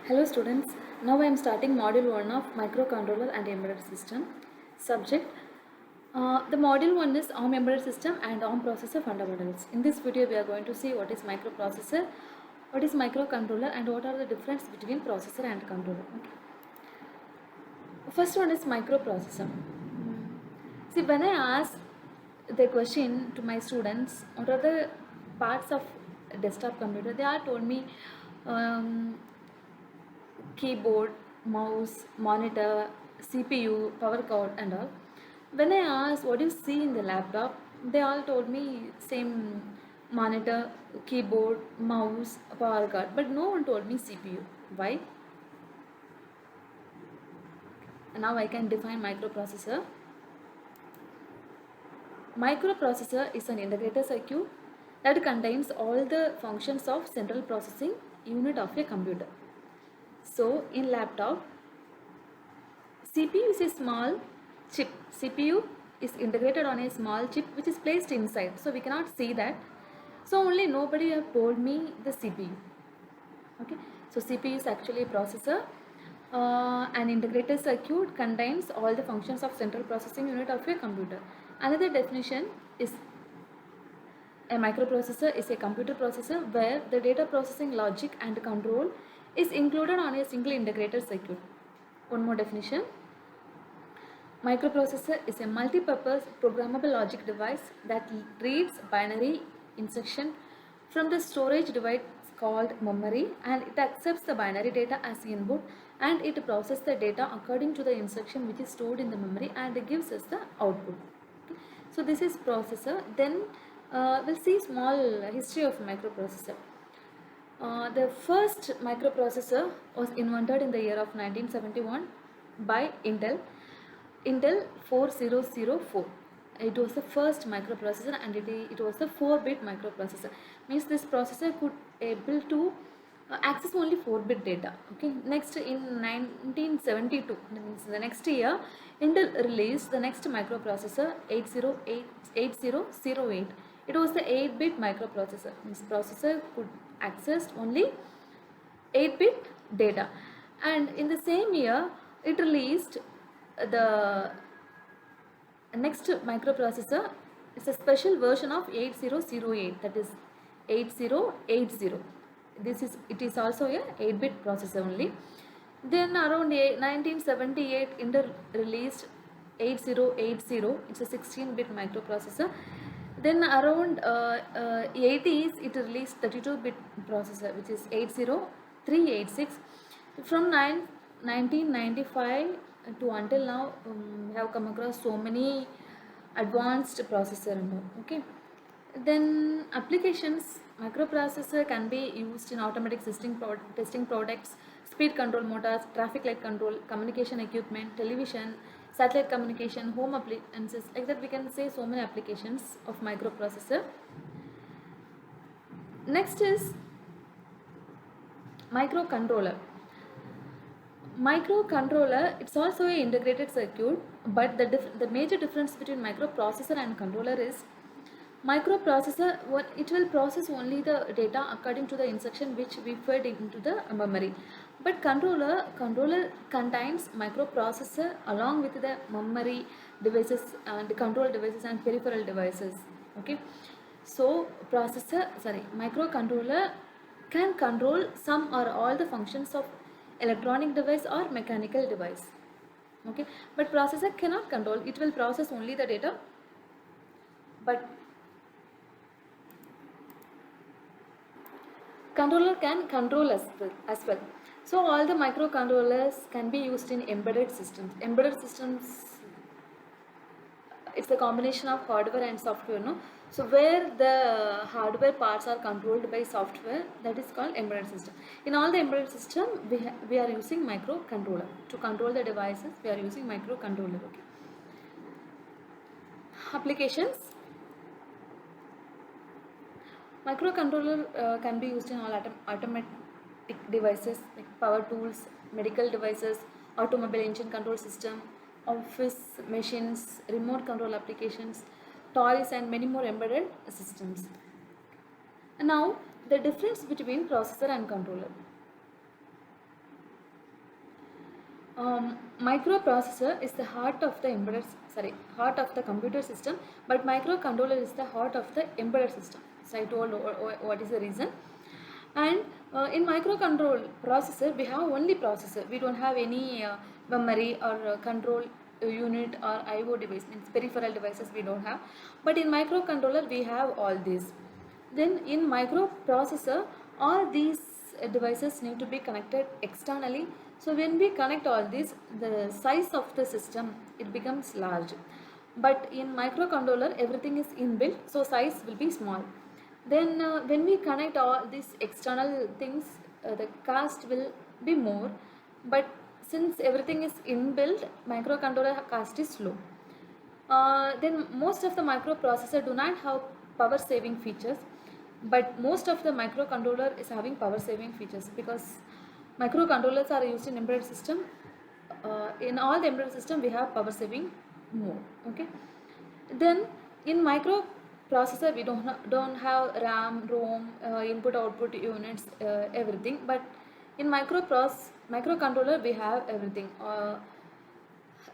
Hello students, now I am starting module 1 of microcontroller and embedded system. Subject, the module 1 is ARM embedded system and ARM processor fundamentals. In this video we are going to see what is microprocessor, what is microcontroller and what are the difference between processor and controller. Okay. First one is microprocessor. See, when I ask the question to my students, what are the parts of desktop computer, they all told me um, keyboard, mouse, monitor, CPU, power cord and all. When I asked what do you see in the laptop, they all told me same monitor, keyboard, mouse, power cord, but no one told me CPU. Why? Now I can define microprocessor. Microprocessor is an integrated circuit that contains all the functions of central processing unit of a computer. So in laptop, CPU is a small chip. CPU is integrated on a small chip which is placed inside. So we cannot see that. So only nobody have told me the CPU. Okay. So CPU is actually a processor. An integrated circuit contains all the functions of central processing unit of a computer. Another definition is a microprocessor is a computer processor where the data processing logic and control is included on a single integrated circuit. One more definition. Microprocessor is a multi-purpose programmable logic device that reads binary instruction from the storage device called memory, and it accepts the binary data as input and it processes the data according to the instruction which is stored in the memory and it gives us the output. Okay. So this is processor. Then we'll see small history of microprocessor. The first microprocessor was invented in the year of 1971 by Intel 4004. It was the first microprocessor and it was a 4-bit microprocessor. Means this processor could able to access only 4-bit data. Okay. Next in 1972, that means the next year, Intel released the next microprocessor 8008. It was the 8-bit microprocessor. This processor could access only 8-bit data, and in the same year it released the next microprocessor. It's a special version of 8008, that is 8080. It is also a 8-bit processor only. Then around 1978 Intel released 8080. It's a 16-bit microprocessor. Then around 80s it released 32-bit processor which is 80386. From 1995 to until now, have come across so many advanced processor. Okay. Then applications, microprocessor can be used in automatic testing products, speed control motors, traffic light control, communication equipment, television, satellite communication, home appliances. Like that we can say so many applications of microprocessor. Next is microcontroller. Microcontroller, it's also an integrated circuit, but the major difference between microprocessor and controller is microprocessor, it will process only the data according to the instruction which we fed into the memory, but controller contains microprocessor along with the memory devices and control devices and peripheral devices. Okay. So microcontroller can control some or all the functions of electronic device or mechanical device. Okay. But processor cannot control, it will process only the data, but controller can control as well. So all the microcontrollers can be used in embedded systems. Embedded systems, it's a combination of hardware and software, no? So where the hardware parts are controlled by software, that is called embedded system. In all the embedded system, we are using microcontroller. To control the devices, we are using microcontroller. Okay. Applications. Microcontroller can be used in all automatic devices like power tools, medical devices, automobile engine control system, office machines, remote control applications, toys and many more embedded systems. And now the difference between processor and controller. Microprocessor is the heart of the heart of the computer system, but microcontroller is the heart of the embedded system. So I told what is the reason. And in microcontrol processor, we have only processor. We don't have any memory or control unit or IO device, means peripheral devices we don't have. But in microcontroller, we have all these. Then in microprocessor, all these devices need to be connected externally. So when we connect all these, the size of the system, it becomes large. But in microcontroller, everything is inbuilt, so size will be small. Then when we connect all these external things, the cost will be more. But since everything is inbuilt, microcontroller cost is low. Then most of the microprocessor do not have power saving features, but most of the microcontroller is having power saving features, because microcontrollers are used in embedded system. In all the embedded system we have power saving more. Okay, then in microprocessor we don't have RAM, ROM, input output units, everything. But in microcontroller we have everything.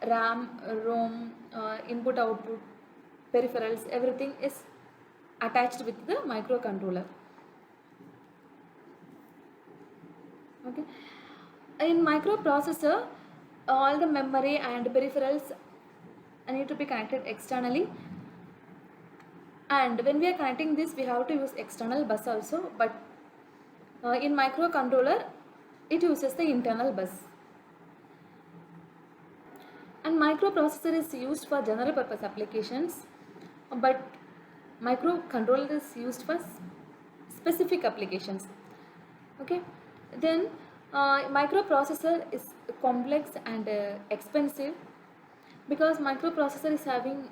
RAM, ROM, input output, peripherals, everything is attached with the microcontroller. Okay, in microprocessor, all the memory and peripherals need to be connected externally. And when we are connecting this, we have to use external bus also. But in microcontroller, it uses the internal bus. And microprocessor is used for general purpose applications, but microcontroller is used for specific applications. Okay, then microprocessor is complex and expensive, because microprocessor is having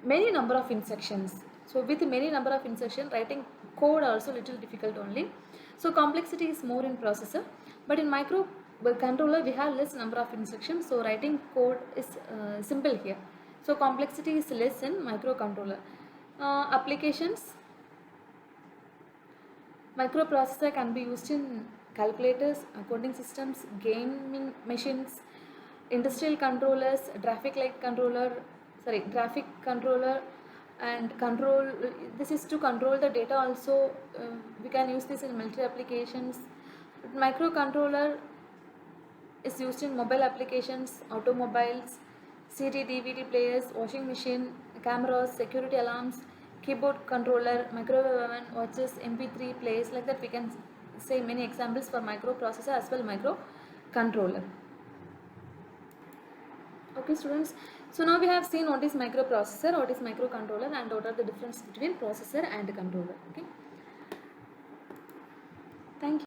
many number of instructions. So with many number of instruction, writing code also little difficult only. So complexity is more in processor, but in microcontroller we have less number of instructions, so writing code is simple here. So complexity is less in microcontroller. Applications, microprocessor can be used in calculators, accounting systems, gaming machines, industrial controllers, traffic controller, and control. This is to control the data also. We can use this in military applications. Microcontroller is used in mobile applications, automobiles, CD, DVD players, washing machine, cameras, security alarms, keyboard controller, microwave oven, watches, MP3 players. Like that we can say many examples for microprocessor as well microcontroller. Okay students, so now we have seen what is microprocessor, what is microcontroller, and what are the difference between processor and controller. Okay, thank you.